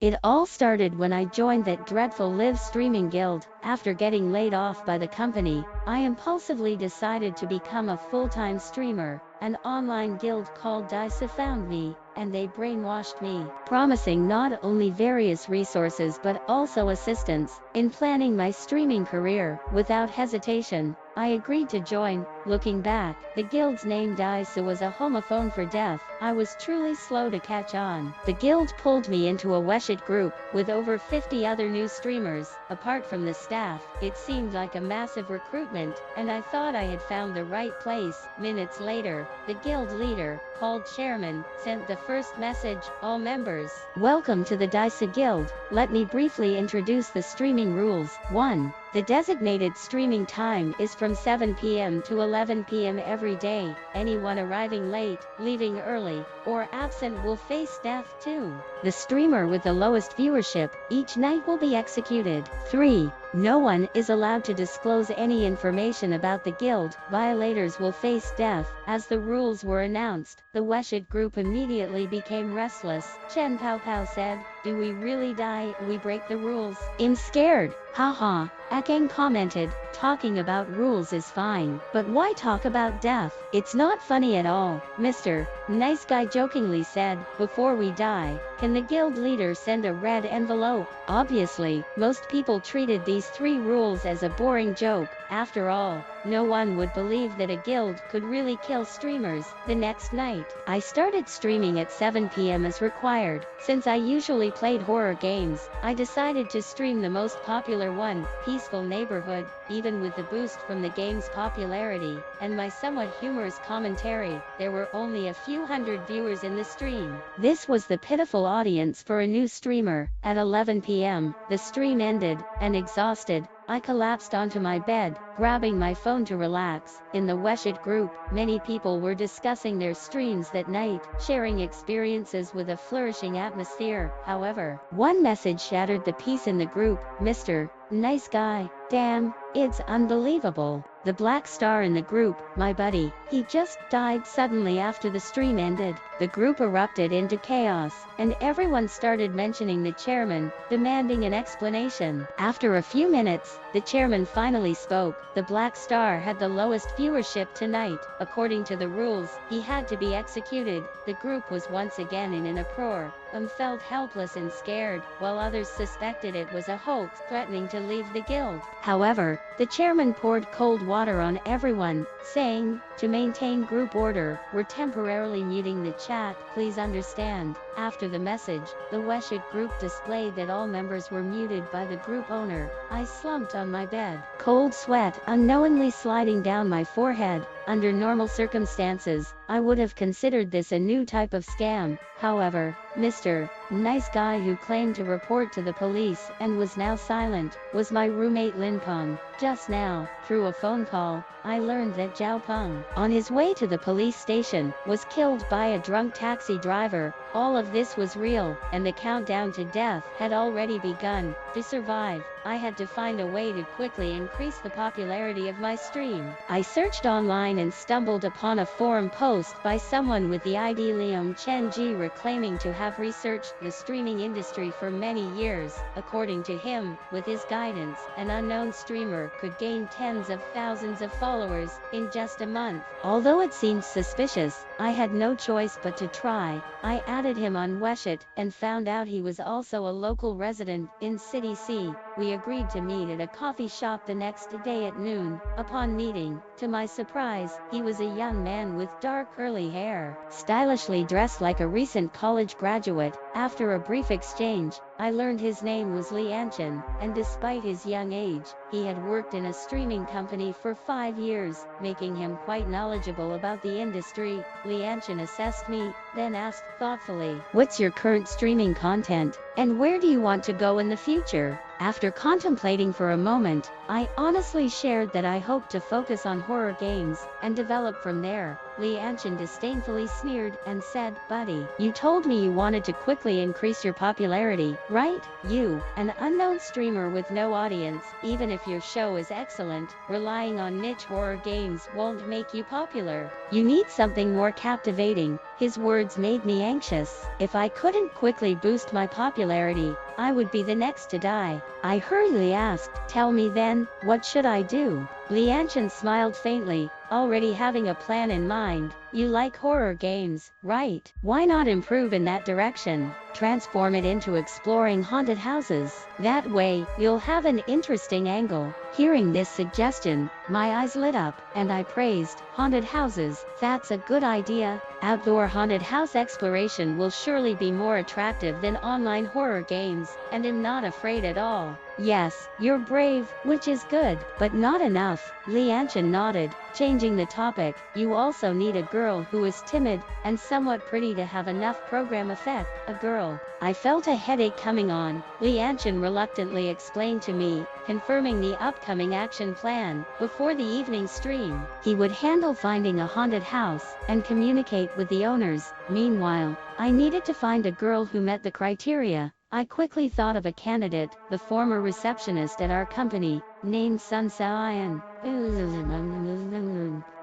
It all started when I joined that dreadful live streaming guild. After getting laid off by the company, I impulsively decided to become a full-time streamer. An online guild called Dai Si found me, and they brainwashed me, promising not only various resources but also assistance in planning my streaming career. Without hesitation, I agreed to join. Looking back, the guild's name Dai Si was a homophone for deaf. I was truly slow to catch on. The guild pulled me into a Weshit group with over 50 other new streamers. Apart from the staff, it seemed like a massive recruitment, and I thought I had found the right place. Minutes later, the guild leader, called chairman, sent the first message: all members, welcome to the Dai Si Guild. Let me briefly introduce the streaming rules. 1. The designated streaming time is from 7 p.m. to 11 p.m. every day. Anyone arriving late, leaving early, or absent will face death too. The streamer with the lowest viewership each night will be executed. 3. No one is allowed to disclose any information about the guild. Violators will face death. As the rules were announced, the Weshit group immediately became restless. Chen Pao Pao said, "Do we really die if we break the rules?" "I'm scared." Haha. Akang commented, "Talking about rules is fine, but why talk about death? It's not funny at all." Mr. Nice Guy jokingly said, "Before we die, can the guild leader send a red envelope?" Obviously, most people treated these 3 rules as a boring joke. After all, no one would believe that a guild could really kill streamers. The next night, I started streaming at 7 p.m. as required. Since I usually played horror games, I decided to stream the most popular one, Peaceful Neighborhood. Even with the boost from the game's popularity and my somewhat humorous commentary, there were only a few hundred viewers in the stream. This was the pitiful audience for a new streamer. At 11 p.m., the stream ended, and exhausted, I collapsed onto my bed, grabbing my phone to relax. In the Weshit group, many people were discussing their streams that night, sharing experiences with a flourishing atmosphere. However, one message shattered the peace in the group: "Mr. Nice Guy, damn, it's unbelievable. The black star in the group, my buddy, he just died suddenly after the stream ended." The group erupted into chaos, and everyone started mentioning the chairman, demanding an explanation. After a few minutes, the chairman finally spoke. The black star had the lowest viewership tonight. According to the rules, he had to be executed. The group was once again in an uproar. Felt helpless and scared, while others suspected it was a hoax, threatening to leave the guild. However, the chairman poured cold water on everyone, saying, "To maintain group order, we're temporarily muting the chat. Please understand." After the message, the Weshit group displayed that all members were muted by the group owner. I slumped on my bed, cold sweat unknowingly sliding down my forehead. Under normal circumstances, I would have considered this a new type of scam. However, Mr. Nice Guy, who claimed to report to the police and was now silent, was my roommate Lin Peng. Just now, through a phone call, I learned that Zhao Peng, on his way to the police station, was killed by a drunk taxi driver. All of this was real, and the countdown to death had already begun. To survive, I had to find a way to quickly increase the popularity of my stream. I searched online and stumbled upon a forum post by someone with the ID Liam Chen Ji, claiming to have researched the streaming industry for many years. According to him, with his guidance, an unknown streamer could gain tens of thousands of followers in just a month. Although it seemed suspicious, I had no choice but to try. I added him on Weshit and found out he was also a local resident in City C. We agreed to meet at a coffee shop the next day at noon. Upon meeting, to my surprise, he was a young man with dark curly hair, stylishly dressed like a recent college graduate. After a brief exchange, I learned his name was Li Anchen, and despite his young age, he had worked in a streaming company for 5 years, making him quite knowledgeable about the industry. Li Anchen assessed me, then asked thoughtfully, "What's your current streaming content, and where do you want to go in the future?" After contemplating for a moment, I honestly shared that I hoped to focus on horror games and develop from there. Li Anshan disdainfully sneered and said, "Buddy, you told me you wanted to quickly increase your popularity, right? You, an unknown streamer with no audience, even if your show is excellent, relying on niche horror games won't make you popular. You need something more captivating." His words made me anxious. If I couldn't quickly boost my popularity, I would be the next to die. I hurriedly asked, "Tell me then, what should I do?" Li Anshan smiled faintly, already having a plan in mind. "You like horror games, right? Why not improve in that direction? Transform it into exploring haunted houses. That way, you'll have an interesting angle." Hearing this suggestion, my eyes lit up, and I praised, "Haunted houses, that's a good idea. Outdoor haunted house exploration will surely be more attractive than online horror games, and I'm not afraid at all." "Yes, you're brave, which is good, but not enough." Li Anshan nodded, changing the topic. "You also need a girl who is timid and somewhat pretty to have enough program effect." "A girl?" I felt a headache coming on. Li Anshan reluctantly explained to me, confirming the upcoming action plan. Before the evening stream, he would handle finding a haunted house and communicate with the owners. Meanwhile, I needed to find a girl who met the criteria. I quickly thought of a candidate, the former receptionist at our company, named Sun Sayan.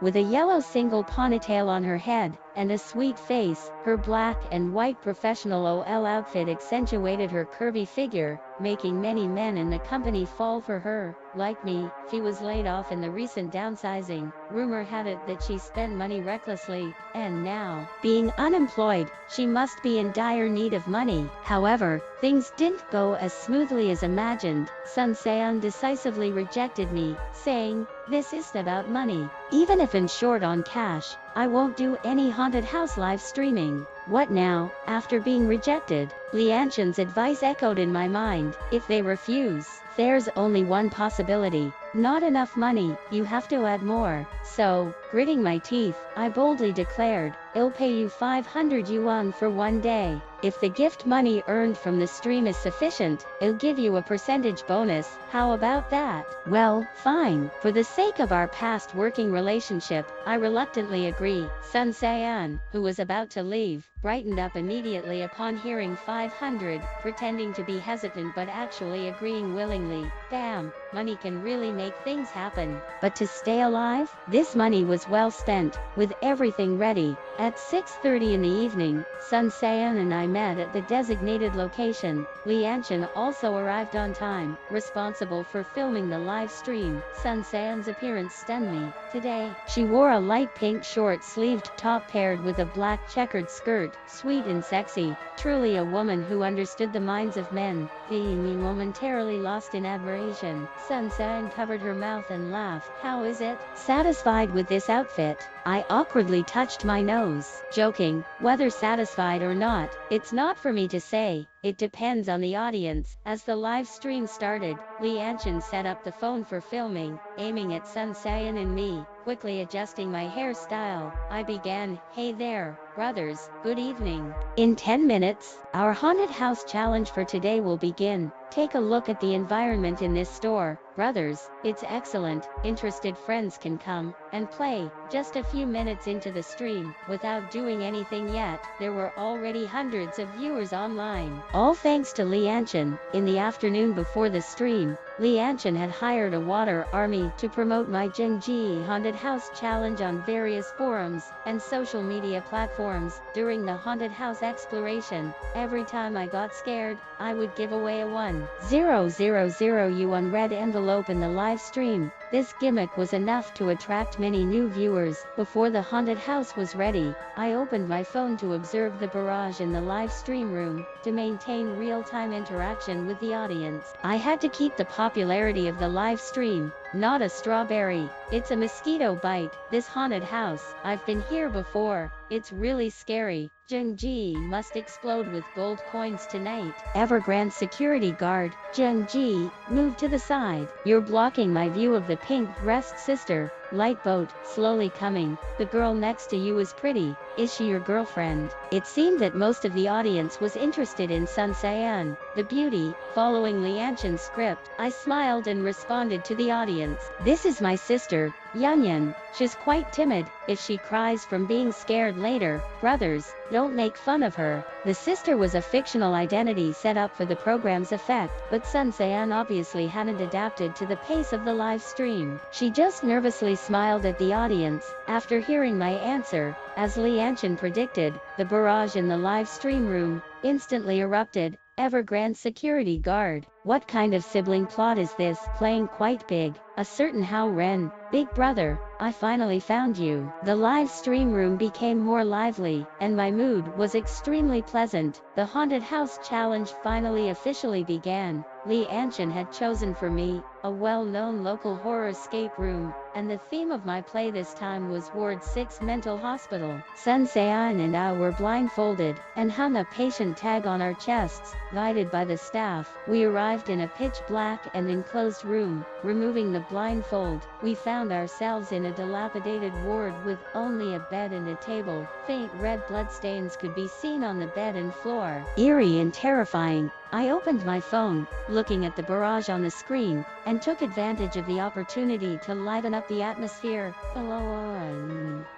With a yellow single ponytail on her head, and a sweet face, her black and white professional OL outfit accentuated her curvy figure, making many men in the company fall for her. Like me, she was laid off in the recent downsizing. Rumor had it that she spent money recklessly, and now, being unemployed, she must be in dire need of money. However, things didn't go as smoothly as imagined. Sun Sayan decisively rejected me, saying, "This isn't about money. Even if I'm short on cash, I won't do any haunted house live streaming." What now, after being rejected? Li Anshan's advice echoed in my mind. If they refuse, there's only one possibility. Not enough money, you have to add more. So, gritting my teeth, I boldly declared, "I'll pay you 500 yuan for one day. If the gift money earned from the stream is sufficient, I'll give you a percentage bonus. How about that?" "Well, fine. For the sake of our past working relationship, I reluctantly agree." Sun Sayan, who was about to leave, brightened up immediately upon hearing 500, pretending to be hesitant but actually agreeing willingly. Damn, money can really make things happen. But to stay alive? This money was well spent, with everything ready. At 6:30 in the evening, Sun Sayan and I met at the designated location. Li Anshan also arrived on time, responsible for filming the live stream. Sun Sayan's appearance stunned me. Today, she wore a light pink short-sleeved top paired with a black checkered skirt, sweet and sexy, truly a woman who understood the minds of men. Me momentarily lost in admiration. Sun Sayan covered her mouth and laughed. "How is it? Satisfied with this outfit?" I awkwardly touched my nose, joking, "Whether satisfied or not, it's not for me to say. It depends on the audience." As the live stream started, Li Anshan set up the phone for filming, aiming at Sun Sayan and me. Quickly adjusting my hairstyle, I began, "Hey there, brothers, good evening. In 10 minutes, our haunted house challenge for today will begin. Take a look at the environment in this store, brothers. It's excellent. Interested friends can come and play." Just a few minutes into the stream, without doing anything yet, there were already hundreds of viewers online. All thanks to Li Anshan. In the afternoon before the stream, Li Anshan had hired a water army to promote my Zhengji Haunted House Challenge on various forums and social media platforms. During the haunted house exploration, every time I got scared, I would give away a 1,000 yuan red envelope in the live stream. This gimmick was enough to attract many new viewers. Before the haunted house was ready, I opened my phone to observe the barrage in the live stream room, to maintain real-time interaction with the audience. I had to keep the popularity of the live stream, not a strawberry. It's a mosquito bite, this haunted house. I've been here before. It's really scary. Zhengji must explode with gold coins tonight. Evergrande security guard, Zhengji, move to the side. You're blocking my view of the pink-dressed sister. Light boat, slowly coming. The girl next to you is pretty. Is she your girlfriend? It seemed that most of the audience was interested in Sun Se-an, the beauty. Following Lianchen's script, I smiled and responded to the audience. This is my sister, Yunyan. She's quite timid. If she cries from being scared later, brothers, don't make fun of her. The sister was a fictional identity set up for the program's effect, but Sun Se-an obviously hadn't adapted to the pace of the live stream. She just nervously smiled at the audience. After hearing my answer, as Lianchen predicted, the barrage in the live stream room instantly erupted. Evergrande security guard. What kind of sibling plot is this? Playing quite big. A certain Hao Ren, big brother, I finally found you. The live stream room became more lively, and my mood was extremely pleasant. The haunted house challenge finally officially began. Lianchen had chosen for me a well-known local horror escape room, and the theme of my play this time was Ward 6 Mental Hospital. Sun Se-an and I were blindfolded and hung a patient tag on our chests. Guided by the staff, we arrived in a pitch-black and enclosed room. Removing the blindfold, we found ourselves in a dilapidated ward with only a bed and a table. Faint red bloodstains could be seen on the bed and floor. Eerie and terrifying. I opened my phone, looking at the barrage on the screen, and took advantage of the opportunity to liven up the atmosphere.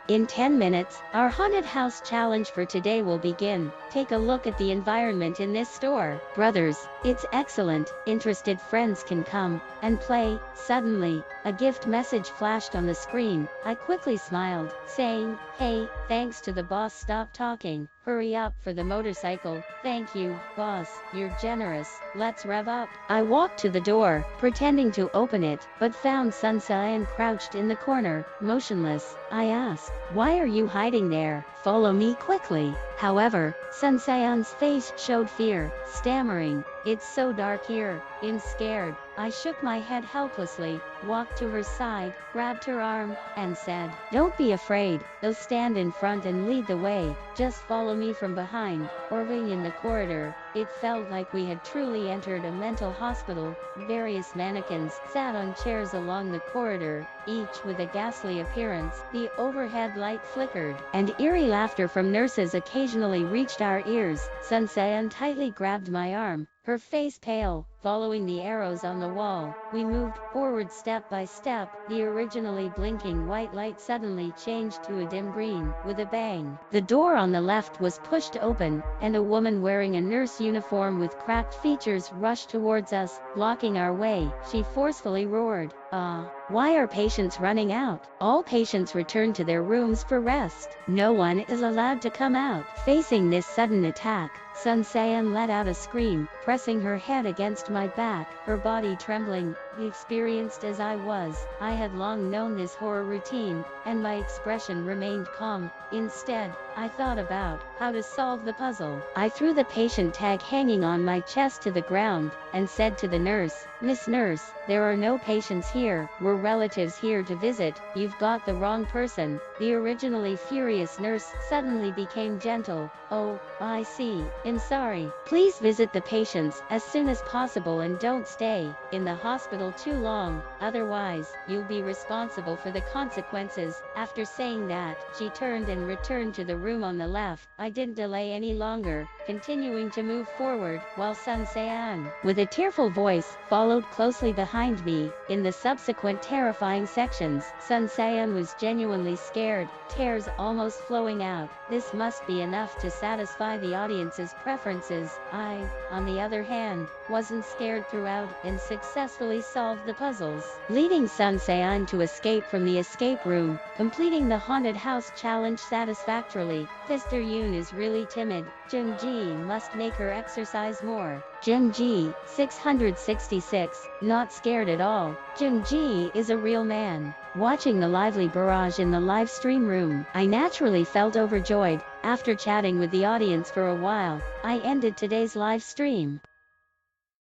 In 10 minutes, our haunted house challenge for today will begin. Take a look at the environment in this store. Brothers, it's excellent. Interested friends can come and play. Suddenly, a gift message flashed on the screen. I quickly smiled, saying, "Hey, thanks to the boss, stop talking. Hurry up for the motorcycle." "Thank you, boss. You're generous. Let's rev up." I walked to the door, pretending to open it, but found Sun Se-an crouched in the corner, motionless. I asked, "Why are you hiding there? Follow me quickly." However, Sun Se-an's face showed fear, stammering, "It's so dark here." I'm scared. I shook my head helplessly, walked to her side, grabbed her arm, and said, "Don't be afraid. They'll stand in front and lead the way. Just follow me from behind." Orving in the corridor, it felt like we had truly entered a mental hospital. Various mannequins sat on chairs along the corridor, each with a ghastly appearance. The overhead light flickered, and eerie laughter from nurses occasionally reached our ears. Sun Se-an tightly grabbed my arm, her face pale. Following the arrows on the wall, we moved forward step by step. The originally blinking white light suddenly changed to a dim green, with a bang. The door on the left was pushed open, and a woman wearing a nurse uniform with cracked features rushed towards us, blocking our way. She forcefully roared, "Why are patients running out? All patients return to their rooms for rest. No one is allowed to come out." Facing this sudden attack, Sun Se-an let out a scream, pressing her head against my back, her body trembling. Experienced as I was, I had long known this horror routine, and my expression remained calm. Instead, I thought about how to solve the puzzle. I threw the patient tag hanging on my chest to the ground, and said to the nurse, "Miss Nurse, there are no patients here. We're relatives here to visit. You've got the wrong person." The originally furious nurse suddenly became gentle. "Oh, I see. I'm sorry. Please visit the patients as soon as possible and don't stay in the hospital too long. Otherwise, you'll be responsible for the consequences." After saying that, she turned and returned to the room on the left. I didn't delay any longer, continuing to move forward, while Sun Se-an, with a tearful voice, followed closely behind me. In the subsequent terrifying sections, Sun Se-an was genuinely scared, tears almost flowing out. This must be enough to satisfy the audience's preferences. I, on the other hand, wasn't scared throughout and successfully solved the puzzles, leading Sun Se-an to escape from the escape room, completing the haunted house challenge satisfactorily. Sister Yoon is really timid. Jung-ji must make her exercise more. Jung-ji, 666, not scared at all. Jung-ji is a real man. Watching the lively barrage in the live stream room, I naturally felt overjoyed. After chatting with the audience for a while, I ended today's live stream.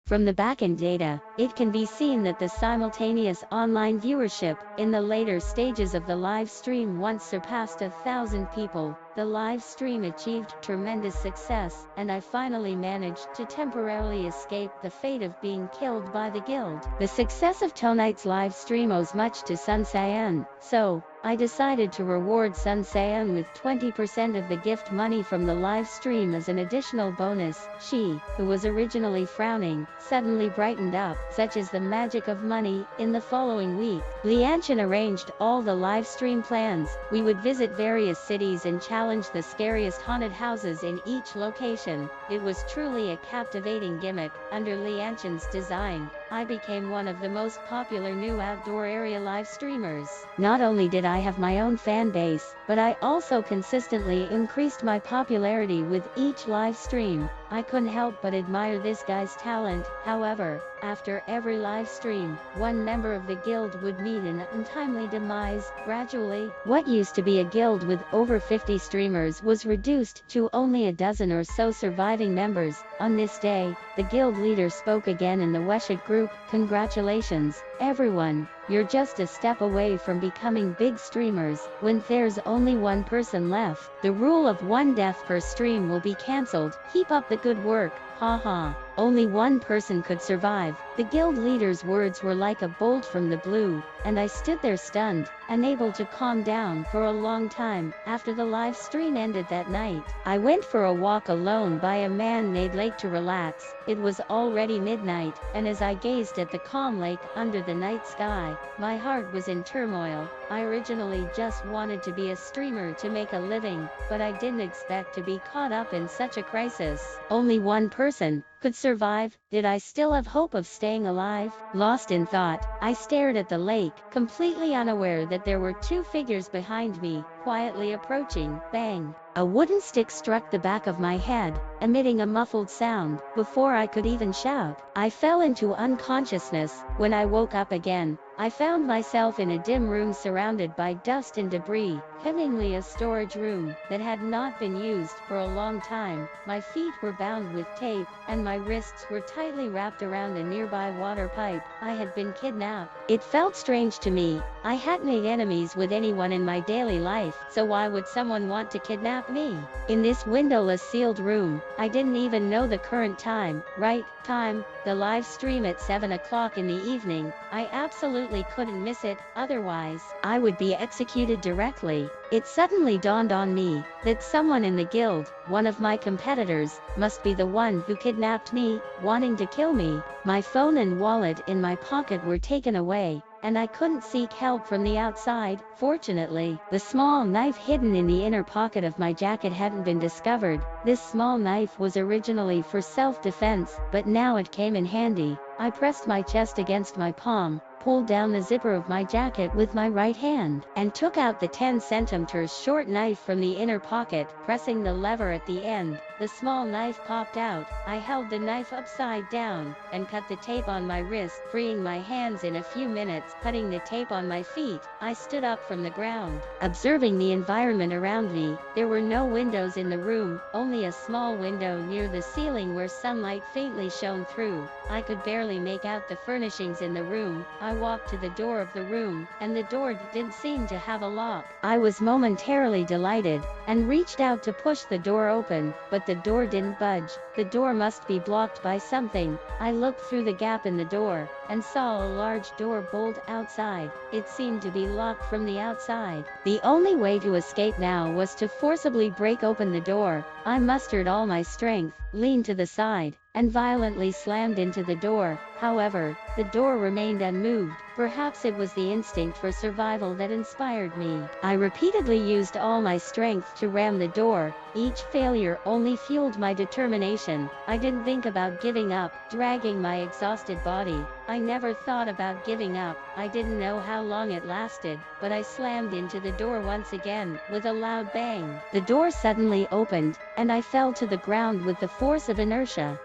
From the backend data, it can be seen that the simultaneous online viewership in the later stages of the live stream once surpassed 1,000 people. the live stream achieved tremendous success, and I finally managed to temporarily escape the fate of being killed by the guild. The success of tonight's live stream owes much to Sun Sayan, so I decided to reward Sun Sayan with 20% of the gift money from the live stream as an additional bonus. She, who was originally frowning, suddenly brightened up, such as the magic of money. In the following week, Lianchin arranged all the live stream plans. We would visit various cities and challenge the scariest haunted houses in each location. It was truly a captivating gimmick. Under Lianchin's design, I became one of the most popular new outdoor area live streamers. Not only did I have my own fan base, but I also consistently increased my popularity with each live stream. I couldn't help but admire this guy's talent. However, after every live stream, one member of the guild would meet an untimely demise. Gradually, what used to be a guild with over 50 streamers was reduced to only a dozen or so surviving members. On this day, the guild leader spoke again in the Weshit group. Congratulations, everyone. You're just a step away from becoming big streamers. When there's only one person left, the rule of one death per stream will be cancelled. Keep up the good work. Haha. Only one person could survive. The guild leader's words were like a bolt from the blue, and I stood there stunned, unable to calm down for a long time. After the live stream ended that night, I went for a walk alone by a man-made lake to relax. It was already midnight, and as I gazed at the calm lake under the night sky, my heart was in turmoil. I originally just wanted to be a streamer to make a living, but I didn't expect to be caught up in such a crisis. Only one person could survive. Did I still have hope of staying alive? Lost in thought, I stared at the lake, completely unaware that there were two figures behind me, quietly approaching. Bang! A wooden stick struck the back of my head, emitting a muffled sound. Before I could even shout, I fell into unconsciousness. When I woke up again, I found myself in a dim room surrounded by dust and debris, seemingly a storage room that had not been used for a long time. My feet were bound with tape, and my wrists were tightly wrapped around a nearby water pipe. I had been kidnapped. It felt strange to me. I hadn't made enemies with anyone in my daily life, so why would someone want to kidnap me? In this windowless sealed room, I didn't even know the current time. Right time, the live stream at 7 o'clock in the evening. I absolutely couldn't miss it, otherwise I would be executed directly. It suddenly dawned on me that someone in the guild, one of my competitors, must be the one who kidnapped me, wanting to kill me. My phone and wallet in my pocket were taken away, and I couldn't seek help from the outside. Fortunately, the small knife hidden in the inner pocket of my jacket hadn't been discovered. This small knife was originally for self-defense, but now it came in handy. I pressed my chest against my palm, pulled down the zipper of my jacket with my right hand, and took out the 10 centimeters short knife from the inner pocket. Pressing the lever at the end, the small knife popped out. I held the knife upside down and cut the tape on my wrist, freeing my hands in a few minutes. Cutting the tape on my feet, I stood up from the ground, observing the environment around me. There were no windows in the room, only a small window near the ceiling where sunlight faintly shone through. I could barely make out the furnishings in the room. I walked to the door of the room, and the door didn't seem to have a lock. I was momentarily delighted, and reached out to push the door open, but the door didn't budge. The door must be blocked by something. I looked through the gap in the door, and saw a large door bolt outside. It seemed to be locked from the outside. The only way to escape now was to forcibly break open the door. I mustered all my strength, leaned to the side, and violently slammed into the door. However, the door remained unmoved. Perhaps it was the instinct for survival that inspired me. I repeatedly used all my strength to ram the door. Each failure only fueled my determination. I didn't think about giving up, dragging my exhausted body. I never thought about giving up. I didn't know how long it lasted, but I slammed into the door once again, with a loud bang. The door suddenly opened, and I fell to the ground with the force of inertia.